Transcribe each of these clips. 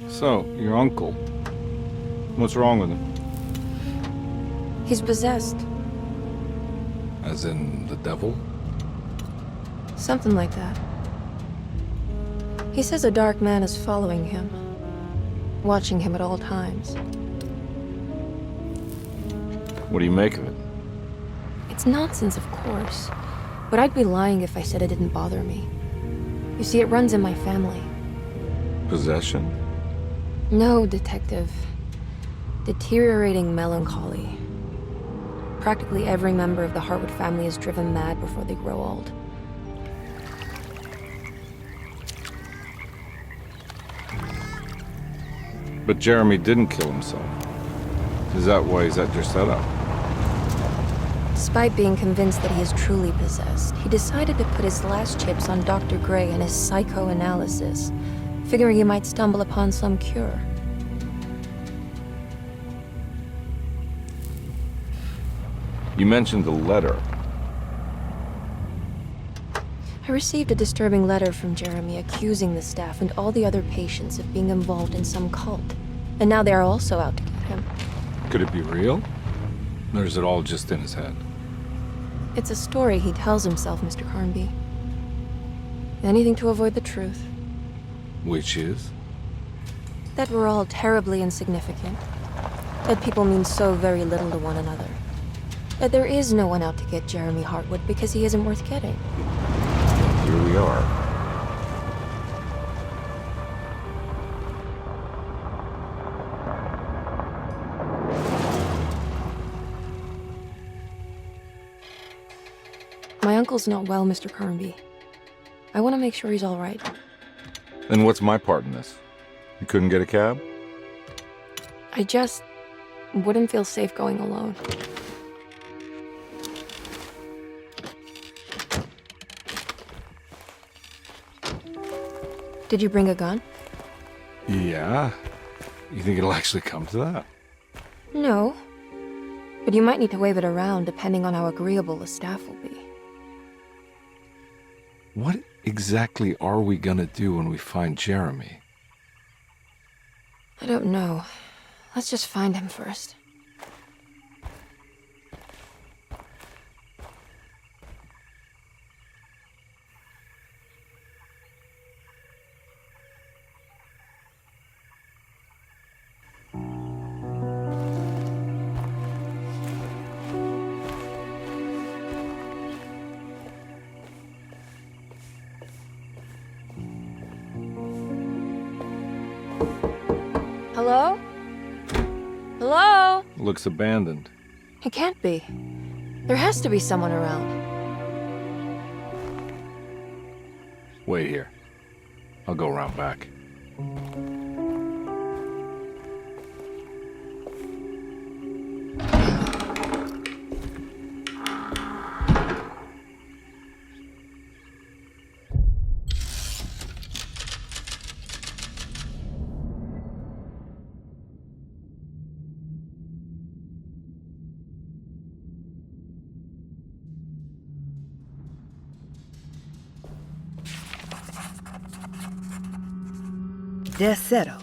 So, your uncle. What's wrong with him? He's possessed. As in the devil? Something like that. He says a dark man is following him, watching him at all times. What do you make of it? It's nonsense, of course, but I'd be lying if I said it didn't bother me. You see, it runs in my family. Possession? No, Detective. Deteriorating melancholy. Practically every member of the Hartwood family is driven mad before they grow old. But Jeremy didn't kill himself. Is that why he's at your setup? Despite being convinced that he is truly possessed, he decided to put his last chips on Dr. Gray and his psychoanalysis, figuring he might stumble upon some cure. You mentioned the letter. I received a disturbing letter from Jeremy accusing the staff and all the other patients of being involved in some cult. And now they are also out to get him. Could it be real? Or is it all just in his head? It's a story he tells himself, Mr. Carnby. Anything to avoid the truth. Which is? That we're all terribly insignificant. That people mean so very little to one another. That there is no one out to get Jeremy Hartwood because he isn't worth getting. Here we are. My uncle's not well, Mr. Carnby. I want to make sure he's all right. Then what's my part in this? You couldn't get a cab? I just wouldn't feel safe going alone. Did you bring a gun? Yeah. You think it'll actually come to that? No. But you might need to wave it around depending on how agreeable the staff will be. What exactly are we gonna do when we find Jeremy? I don't know. Let's just find him first. Hello? Hello? Looks abandoned. It can't be. There has to be someone around. Wait here. I'll go around back. Desetto,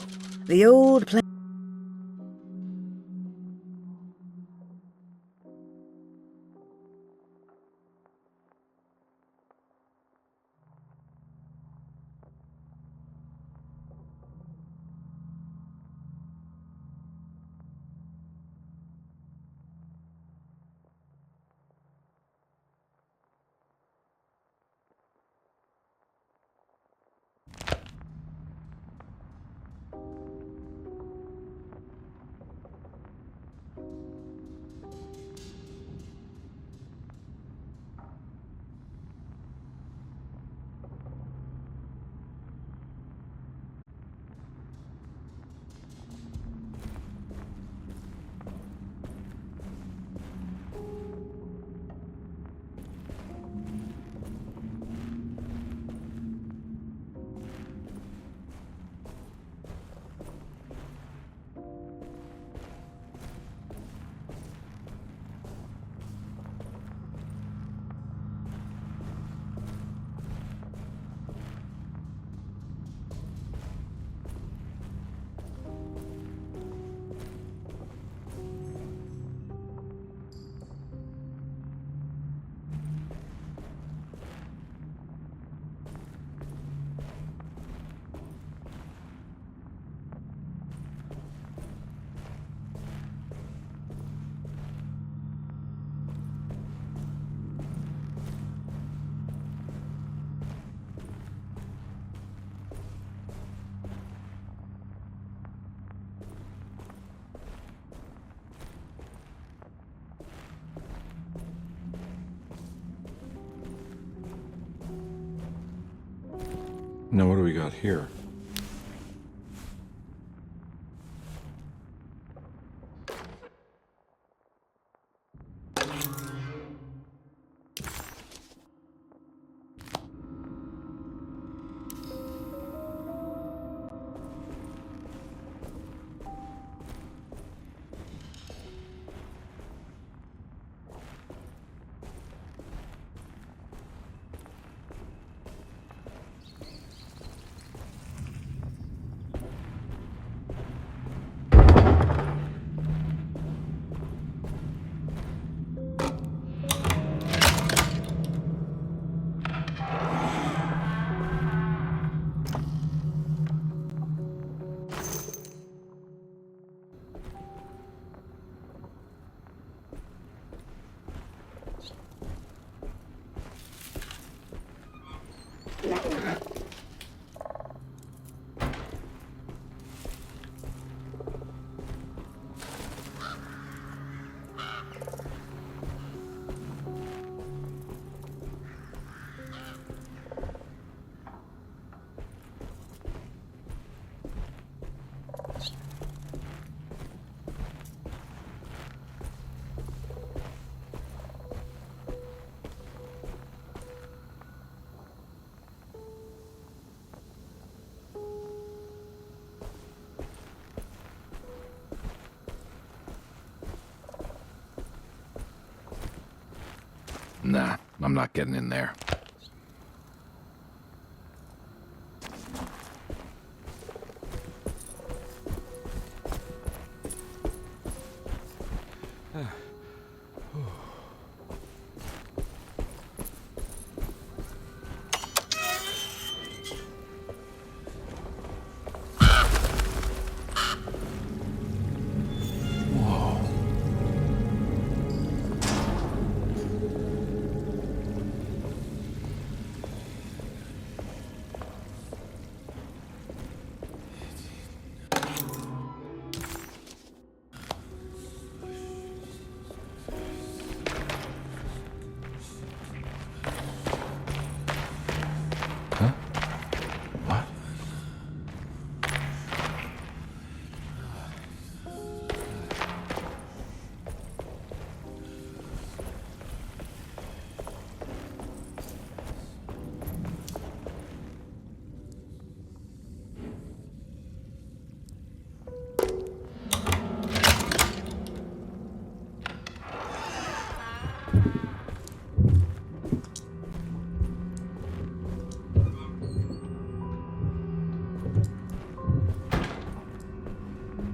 the old plan. Now what do we got here? Nah, I'm not getting in there. Huh? What?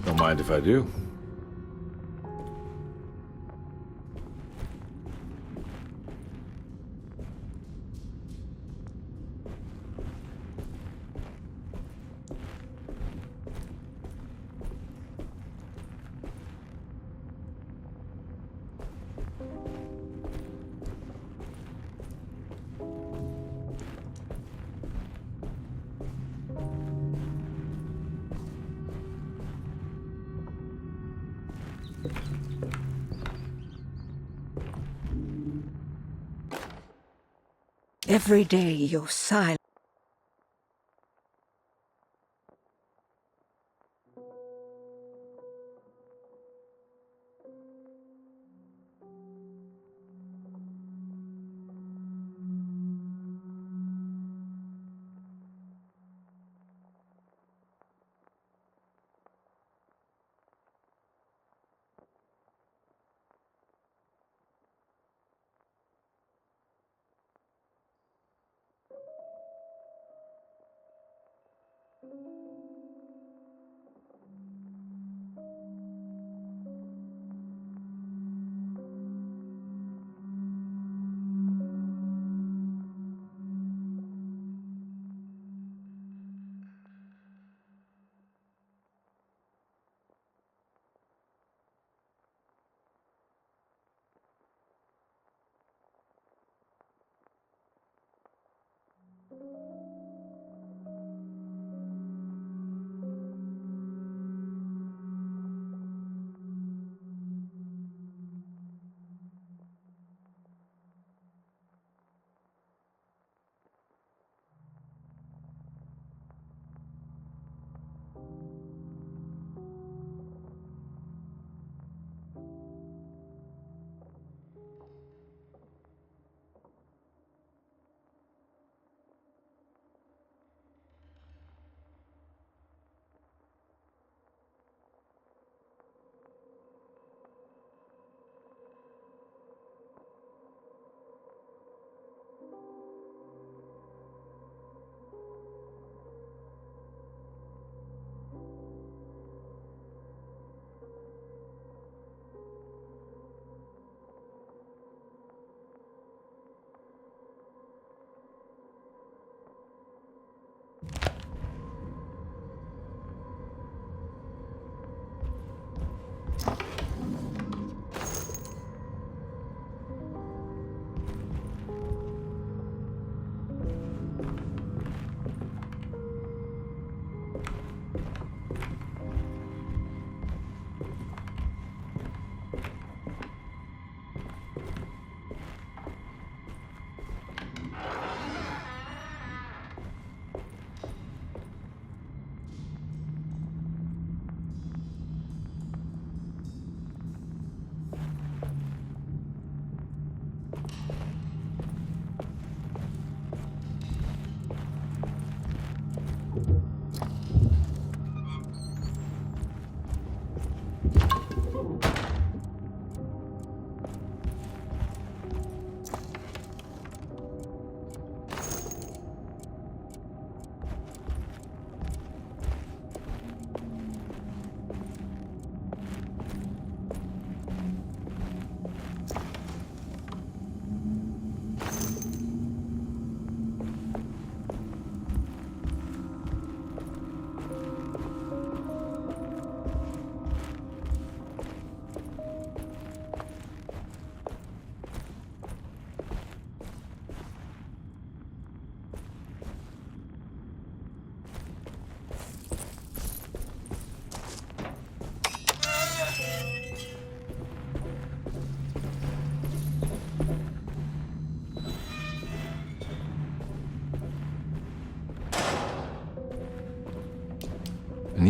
Don't mind if I do. Every day you're silent.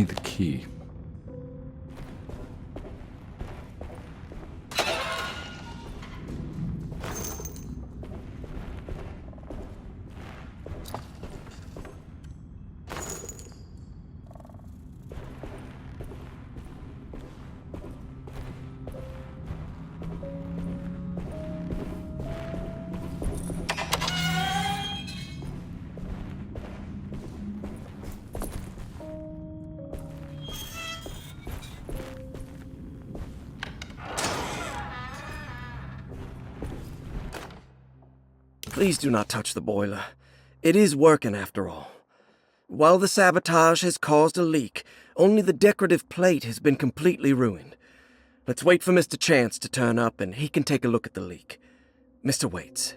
need the key. Please do not touch the boiler. It is working after all. While the sabotage has caused a leak, only the decorative plate has been completely ruined. Let's wait for Mr. Chance to turn up and he can take a look at the leak. Mr. Waits.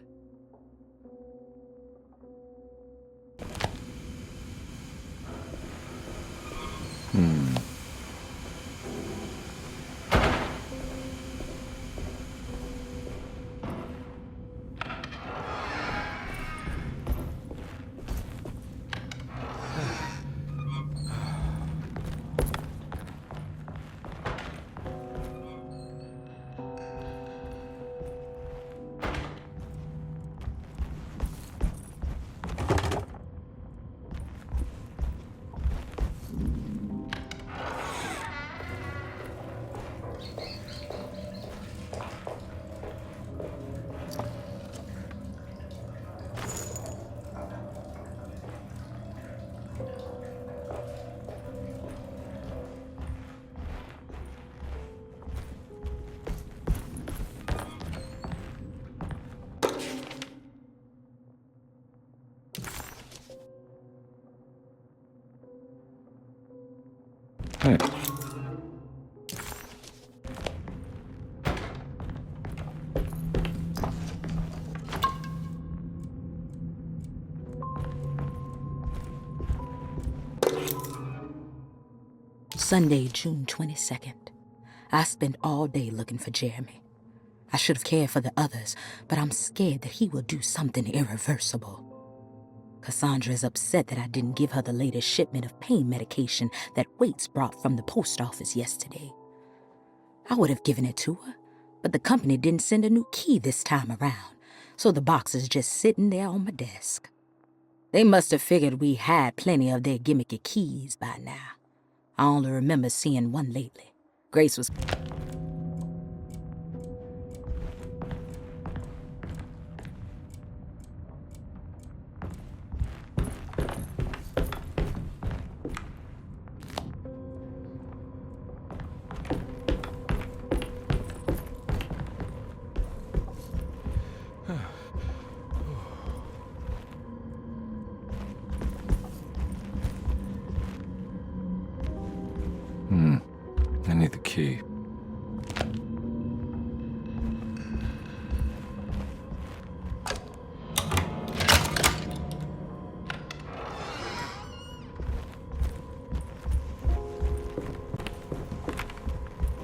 Hey. Sunday, June 22nd. I spent all day looking for Jeremy. I should have cared for the others, but I'm scared that he will do something irreversible. Cassandra is upset that I didn't give her the latest shipment of pain medication that Waits brought from the post office yesterday. I would have given it to her, but the company didn't send a new key this time around, so the box is just sitting there on my desk. They must have figured we had plenty of their gimmicky keys by now. I only remember seeing one lately. Grace was... I need the key.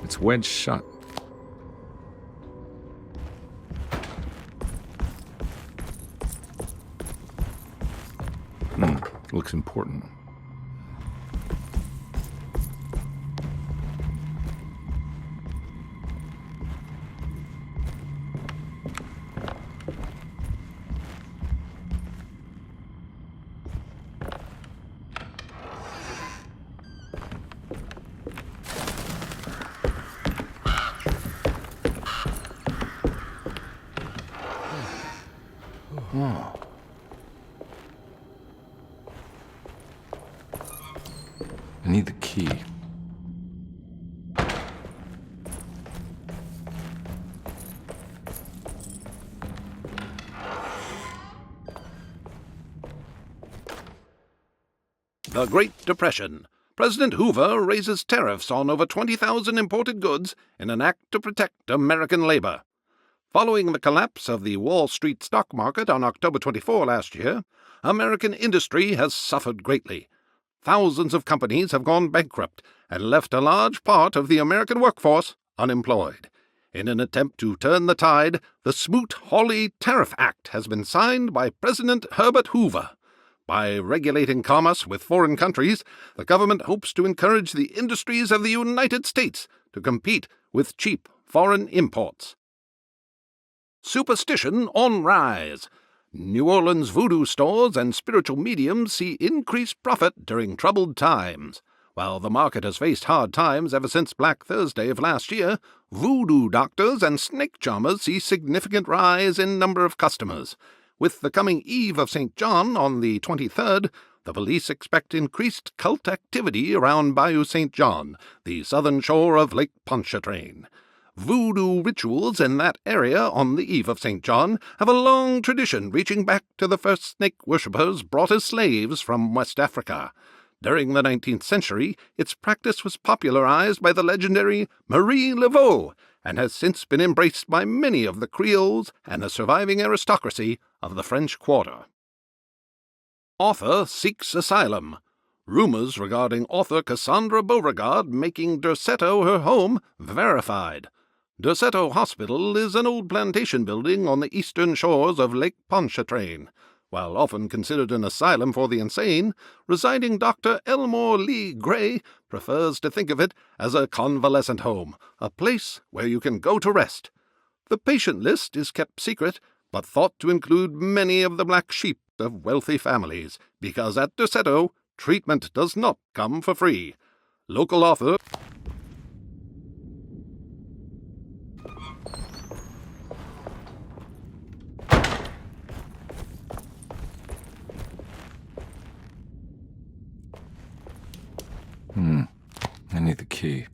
It's wedged shut. Looks important. Oh. I need the key. The Great Depression. President Hoover raises tariffs on over 20,000 imported goods in an act to protect American labor. Following the collapse of the Wall Street stock market on October 24 last year, American industry has suffered greatly. Thousands of companies have gone bankrupt and left a large part of the American workforce unemployed. In an attempt to turn the tide, the Smoot-Hawley Tariff Act has been signed by President Herbert Hoover. By regulating commerce with foreign countries, the government hopes to encourage the industries of the United States to compete with cheap foreign imports. Superstition on rise. New Orleans voodoo stores and spiritual mediums see increased profit during troubled times. While the market has faced hard times ever since Black Thursday of last year, voodoo doctors and snake charmers see significant rise in number of customers. With the coming Eve of St. John on the 23rd, the police expect increased cult activity around Bayou St. John, the southern shore of Lake Pontchartrain. Voodoo rituals in that area on the Eve of St. John have a long tradition reaching back to the first snake worshippers brought as slaves from West Africa. During the 19th century, its practice was popularized by the legendary Marie Laveau and has since been embraced by many of the Creoles and the surviving aristocracy of the French Quarter. Author seeks asylum. Rumors regarding author Cassandra Beauregard making Derceto her home verified. Derceto Hospital is an old plantation building on the eastern shores of Lake Pontchartrain. While often considered an asylum for the insane, residing Dr. Elmore Lee Gray prefers to think of it as a convalescent home, a place where you can go to rest. The patient list is kept secret, but thought to include many of the black sheep of wealthy families, because at Derceto, treatment does not come for free. Local author I need the key.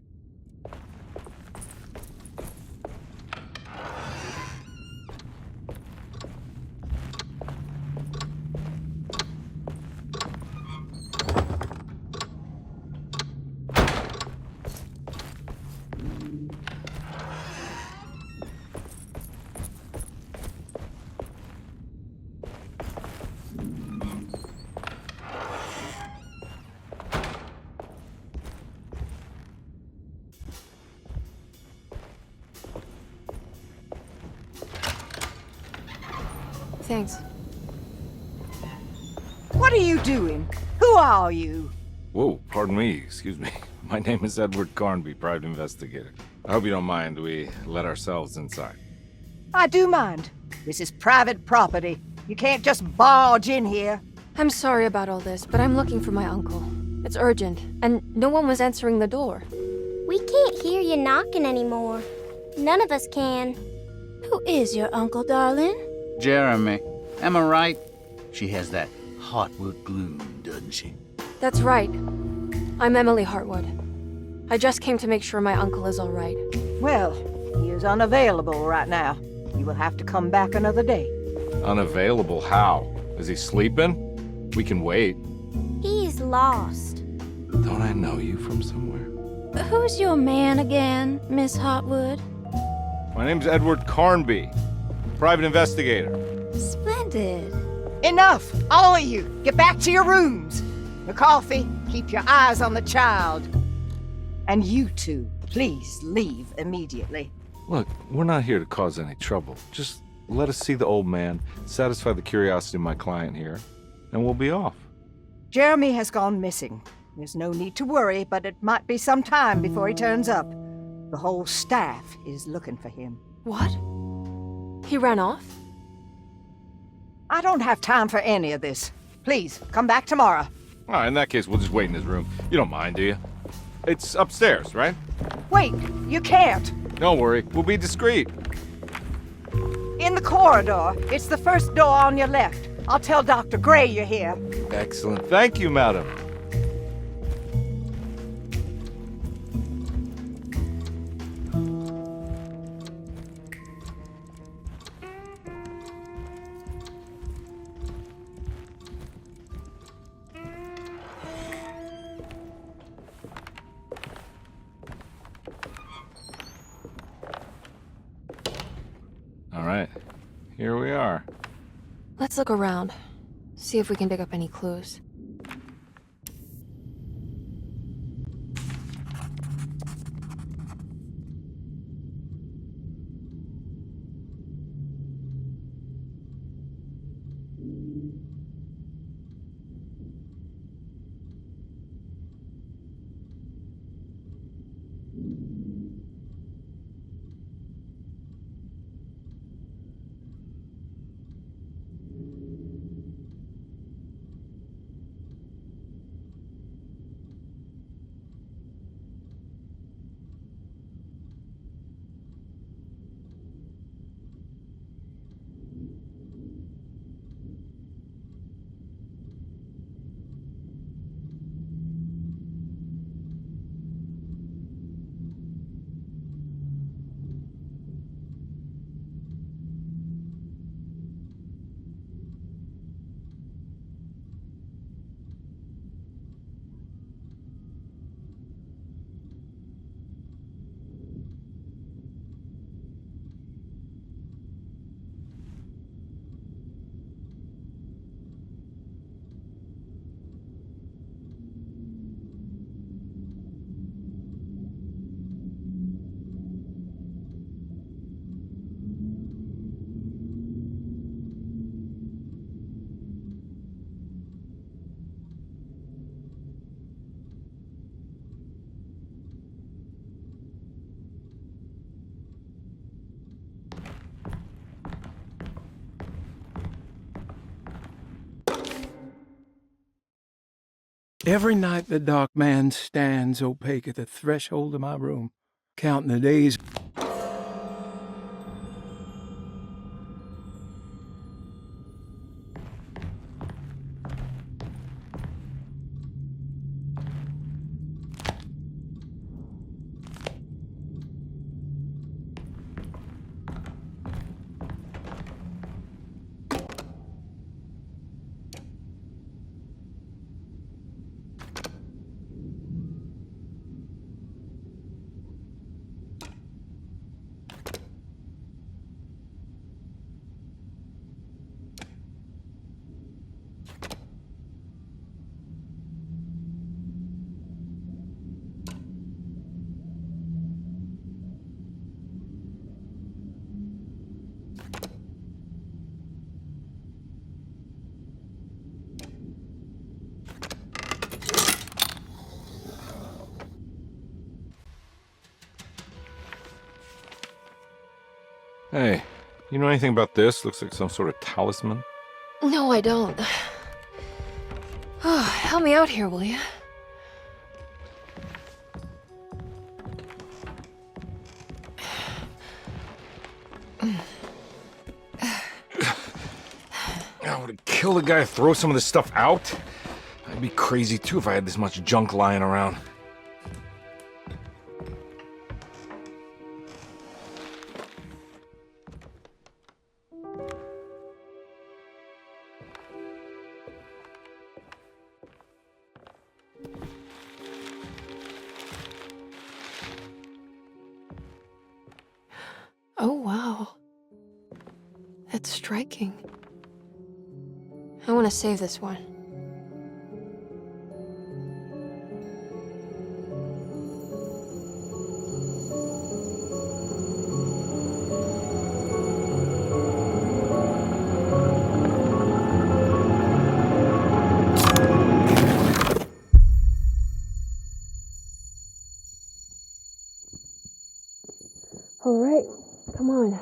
Thanks. What are you doing? Who are you? Whoa, pardon me, excuse me. My name is Edward Carnby, private investigator. I hope you don't mind we let ourselves inside. I do mind. This is private property. You can't just barge in here. I'm sorry about all this, but I'm looking for my uncle. It's urgent, and no one was answering the door. We can't hear you knocking anymore. None of us can. Who is your uncle, darling? Jeremy. Am I right? She has that Heartwood gloom, doesn't she? That's right. I'm Emily Hartwood. I just came to make sure my uncle is all right. Well, he is unavailable right now. You will have to come back another day. Unavailable how? Is he sleeping? We can wait. He's lost. Don't I know you from somewhere? Who's your man again, Miss Hartwood? My name's Edward Carnby, private investigator. Splendid. Enough! All of you! Get back to your rooms! McCarthy, keep your eyes on the child. And you two, please leave immediately. Look, we're not here to cause any trouble. Just let us see the old man, satisfy the curiosity of my client here, and we'll be off. Jeremy has gone missing. There's no need to worry, but it might be some time before he turns up. The whole staff is looking for him. What? He ran off? I don't have time for any of this. Please, come back tomorrow. All right, in that case, we'll just wait in his room. You don't mind, do you? It's upstairs, right? Wait, you can't. Don't worry, we'll be discreet. In the corridor. It's the first door on your left. I'll tell Dr. Gray you're here. Excellent. Thank you, madam. All right, here we are. Let's look around. See if we can dig up any clues. Every night the dark man stands opaque at the threshold of my room, counting the days. Hey, you know anything about this? Looks like some sort of talisman. No, I don't. Oh, help me out here, will you? I would kill the guy to throw some of this stuff out. I'd be crazy too if I had this much junk lying around. Oh, wow. That's striking. I want to save this one. All right, come on.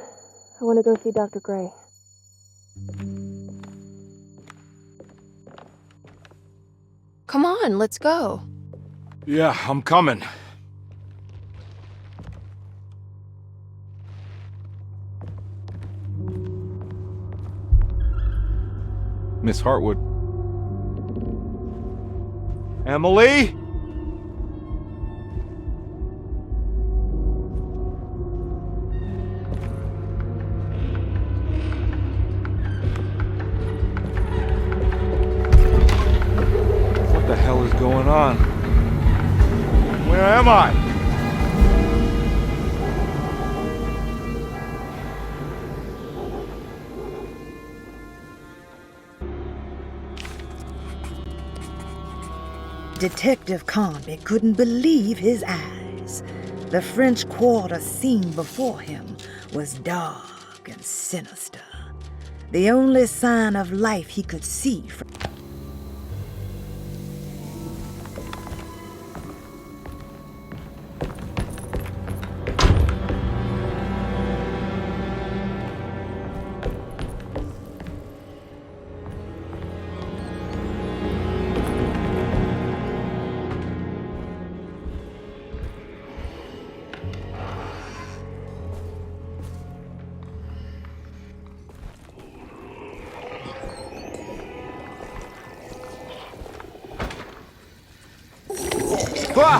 I want to go see Dr. Gray. Come on, let's go. Yeah, I'm coming. Miss Hartwood. Emily? What the hell is going on? Where am I? Detective Conby couldn't believe his eyes. The French Quarter scene before him was dark and sinister. The only sign of life he could see from Ah!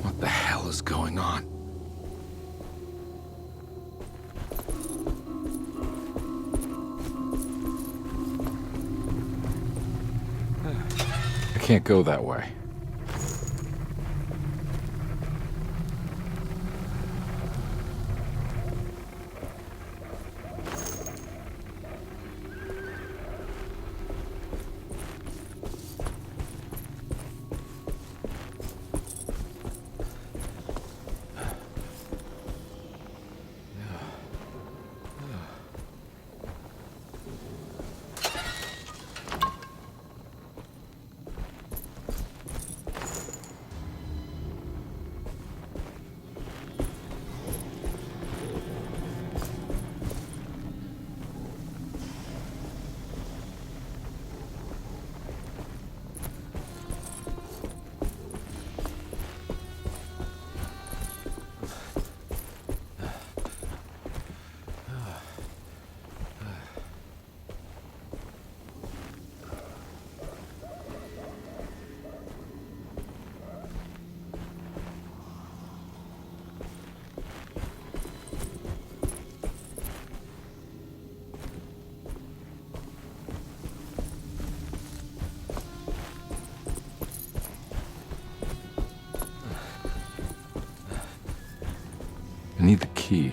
What the hell is going on? I can't go that way. I need the key.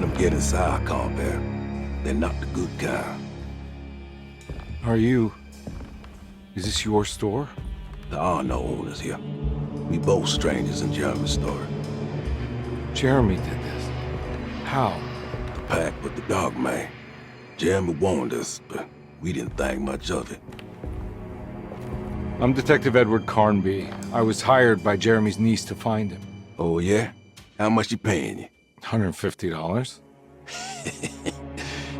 let them get inside, compare. They're not the good kind. Is this your store? There are no owners here. We both strangers in Jeremy's story. Jeremy did this. How? The pact with the dog man. Jeremy warned us, but we didn't think much of it. I'm Detective Edward Carnby. I was hired by Jeremy's niece to find him. Oh, yeah? How much she paying you? $150.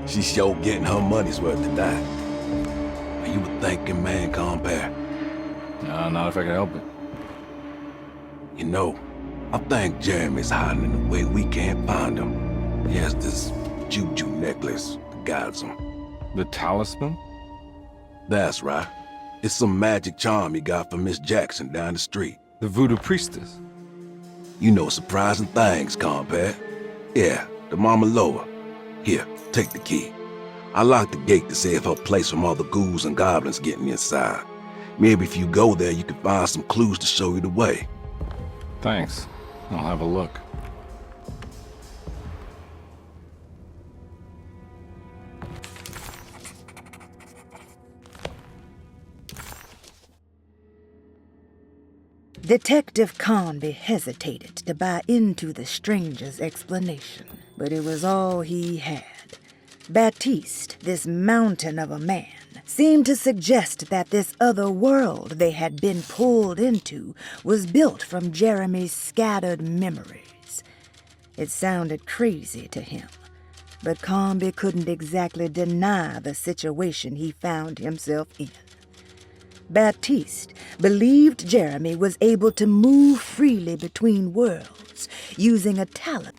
She's sure getting her money's worth tonight. Are you a thinking man, compare? No, not if I can help it. You know, I think Jeremy's hiding in a way we can't find him. He has this juju necklace that guides him. The talisman? That's right. It's some magic charm he got from Miss Jackson down the street. The voodoo priestess? You know surprising things, compare. Yeah, the Mama Loa. Here, take the key. I locked the gate to save her place from all the ghouls and goblins getting inside. Maybe if you go there, you can find some clues to show you the way. Thanks. I'll have a look. Detective Carnby hesitated to buy into the stranger's explanation, but it was all he had. Baptiste, this mountain of a man, seemed to suggest that this other world they had been pulled into was built from Jeremy's scattered memories. It sounded crazy to him, but Carnby couldn't exactly deny the situation he found himself in. Baptiste believed Jeremy was able to move freely between worlds using a talent.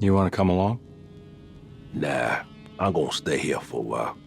You want to come along? Nah, I'm gonna stay here for a while.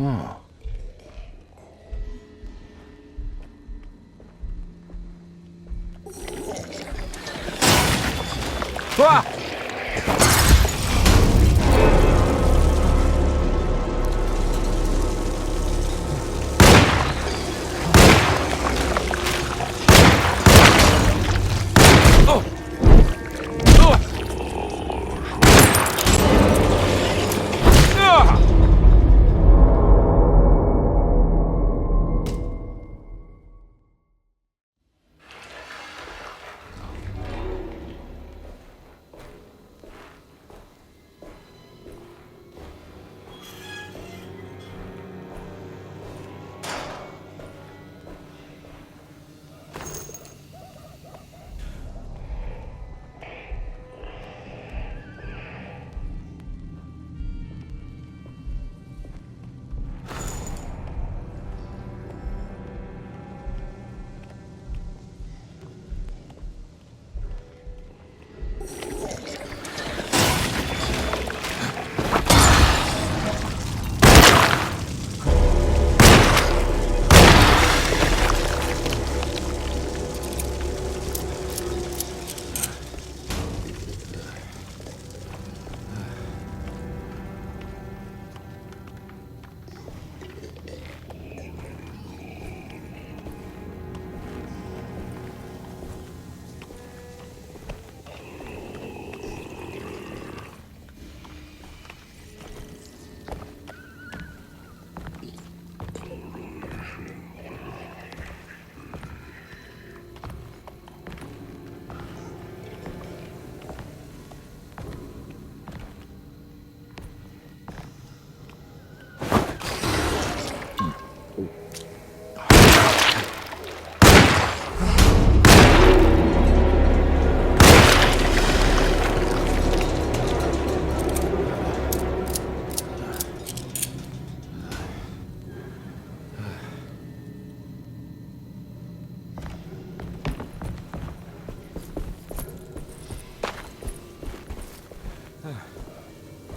Oh. Ah!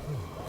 Oh.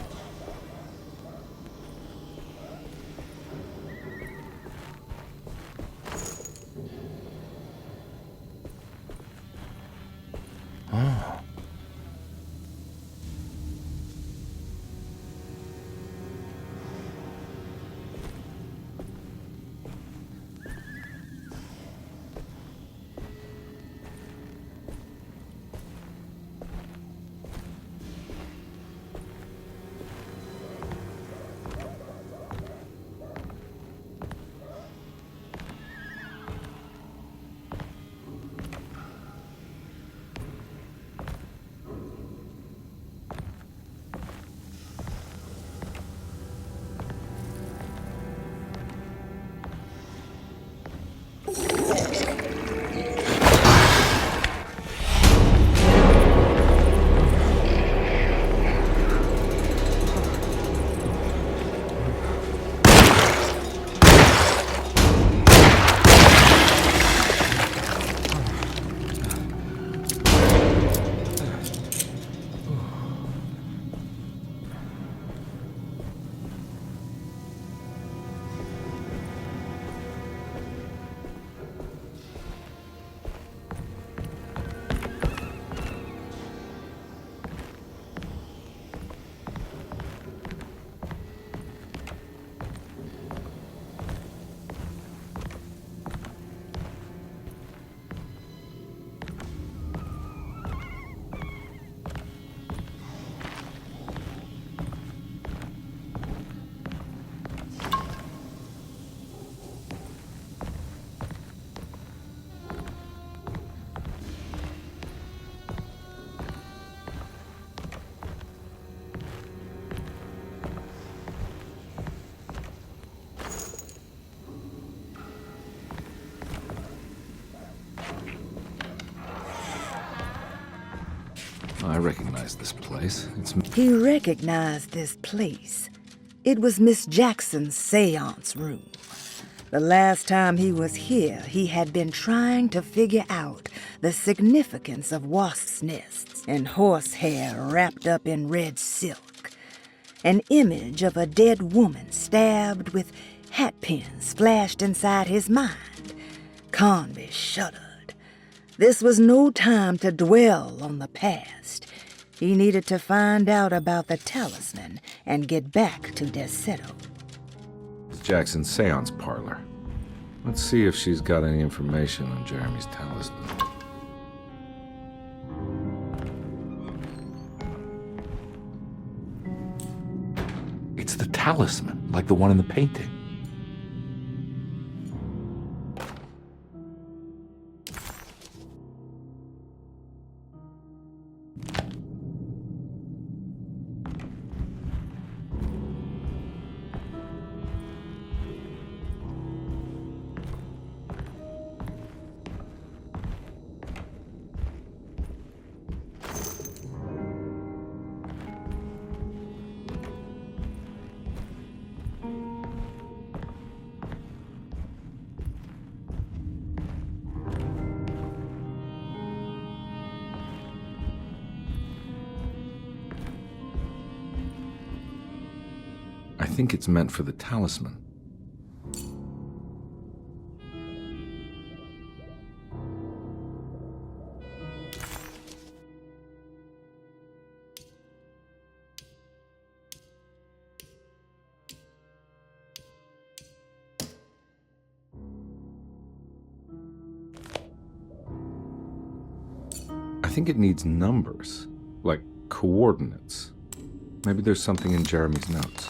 I recognize this place. He recognized this place. It was Miss Jackson's seance room. The last time he was here, he had been trying to figure out the significance of wasps' nests and horsehair wrapped up in red silk. An image of a dead woman stabbed with hat pins flashed inside his mind. Conby shuddered. This was no time to dwell on the past. He needed to find out about the talisman and get back to Deseto. Jackson's seance parlor. Let's see if she's got any information on Jeremy's talisman. It's the talisman, like the one in the painting. I think it's meant for the talisman. I think it needs numbers, like coordinates. Maybe there's something in Jeremy's notes.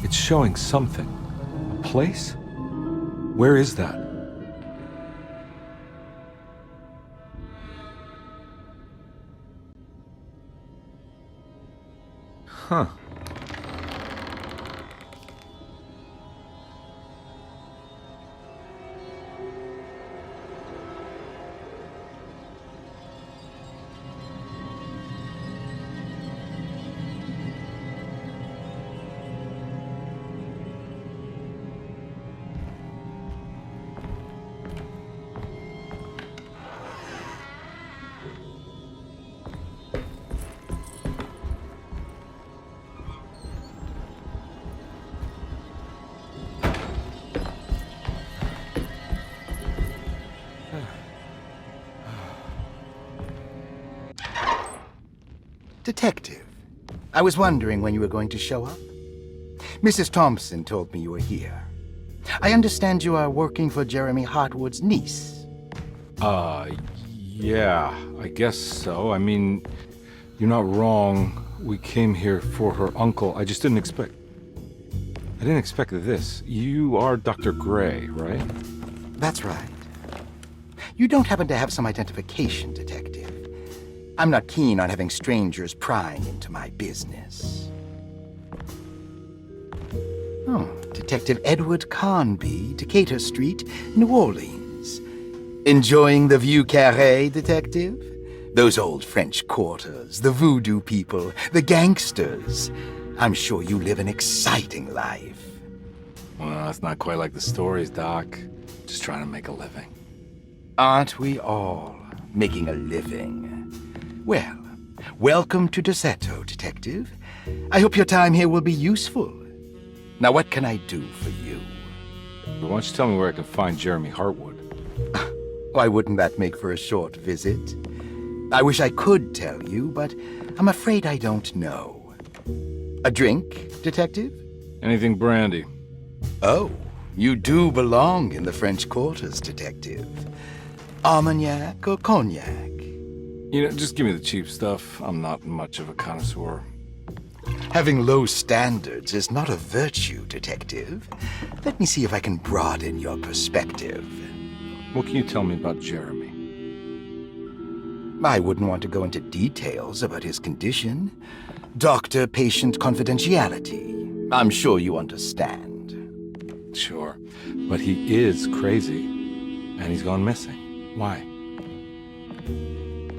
It's showing something. A place? Where is that? Huh. Detective, I was wondering when you were going to show up. Mrs. Thompson told me you were here. I understand you are working for Jeremy Hartwood's niece. Yeah, I guess so. I mean, you're not wrong. We came here for her uncle. I just didn't expect... I didn't expect this. You are Dr. Gray, right? That's right. You don't happen to have some identification, Detective. I'm not keen on having strangers prying into my business. Oh, Detective Edward Carnby, Decatur Street, New Orleans. Enjoying the Vieux Carré, Detective? Those old French quarters, the voodoo people, the gangsters. I'm sure you live an exciting life. Well, it's not quite like the stories, Doc. Just trying to make a living. Aren't we all making a living? Well, welcome to Deseto, Detective. I hope your time here will be useful. Now, what can I do for you? Why don't you tell me where I can find Jeremy Hartwood? Why wouldn't that make for a short visit? I wish I could tell you, but I'm afraid I don't know. A drink, Detective? Anything brandy. Oh, you do belong in the French quarters, Detective. Armagnac or cognac? You know, just give me the cheap stuff. I'm not much of a connoisseur. Having low standards is not a virtue, Detective. Let me see if I can broaden your perspective. What can you tell me about Jeremy? I wouldn't want to go into details about his condition. Doctor-patient confidentiality. I'm sure you understand. Sure, but he is crazy, and he's gone missing. Why?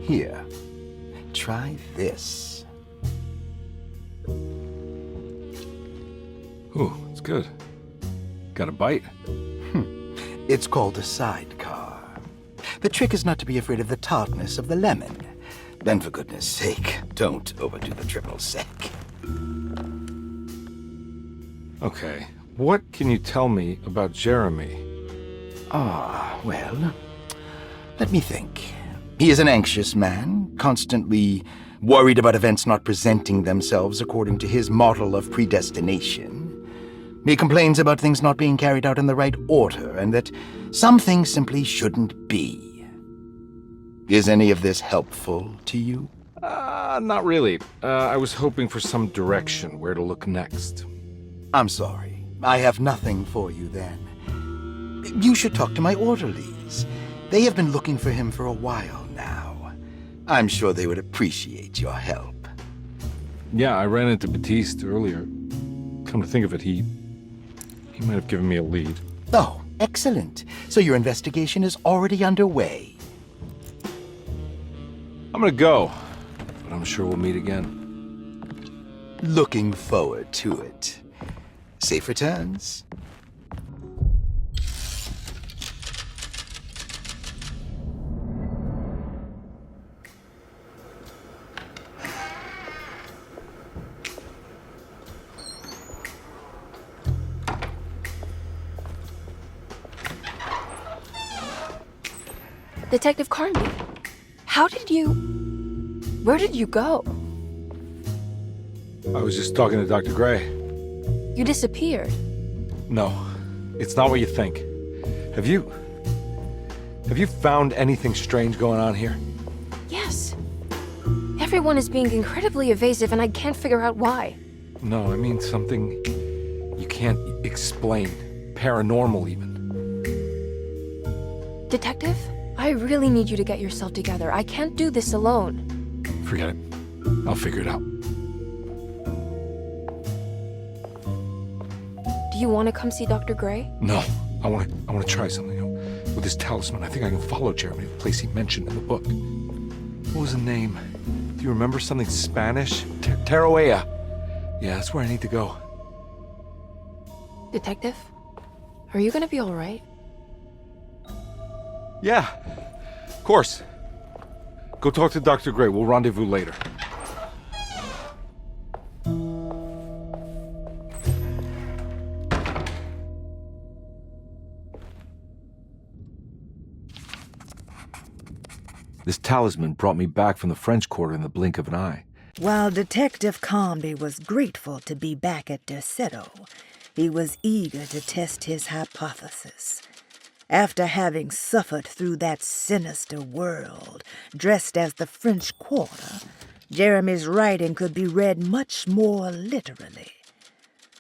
Here, try this. Ooh, it's good. Got a bite? It's called a sidecar. The trick is not to be afraid of the tartness of the lemon. Then, for goodness sake, don't overdo the triple sec. Okay, what can you tell me about Jeremy? Well, let me think. He is an anxious man, constantly worried about events not presenting themselves according to his model of predestination. He complains about things not being carried out in the right order, and that some things simply shouldn't be. Is any of this helpful to you? Not really. I was hoping for some direction, where to look next. I'm sorry. I have nothing for you then. You should talk to my orderlies. They have been looking for him for a while now. I'm sure they would appreciate your help. Yeah, I ran into Batiste earlier. Come to think of it, he might have given me a lead. Oh, excellent. So your investigation is already underway. I'm gonna go, but I'm sure we'll meet again. Looking forward to it. Safe returns. Detective Carnby, where did you go? I was just talking to Dr. Gray. You disappeared. No, it's not what you think. Have you found anything strange going on here? Yes. Everyone is being incredibly evasive and I can't figure out why. No, I mean something you can't explain. Paranormal, even. Detective, I really need you to get yourself together. I can't do this alone. Forget it. I'll figure it out. Do you want to come see Dr. Gray? No, I want to try something. With this talisman, I think I can follow Jeremy to the place he mentioned in the book. What was the name? Do you remember something Spanish? Tarawea. Yeah, that's where I need to go. Detective, are you gonna be all right? Yeah, of course. Go talk to Dr. Gray. We'll rendezvous later. This talisman brought me back from the French Quarter in the blink of an eye. While Detective Conby was grateful to be back at Derceto, he was eager to test his hypothesis. After having suffered through that sinister world dressed as the French Quarter, Jeremy's writing could be read much more literally.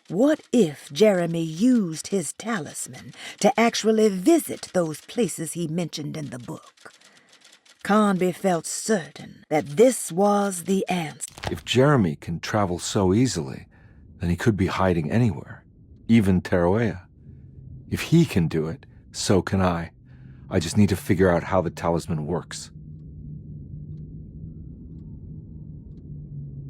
What if Jeremy used his talisman to actually visit those places he mentioned in the book? Conby felt certain that this was the answer. If Jeremy can travel so easily, then he could be hiding anywhere, even Tarawea. If he can do it, so can I. I just need to figure out how the talisman works.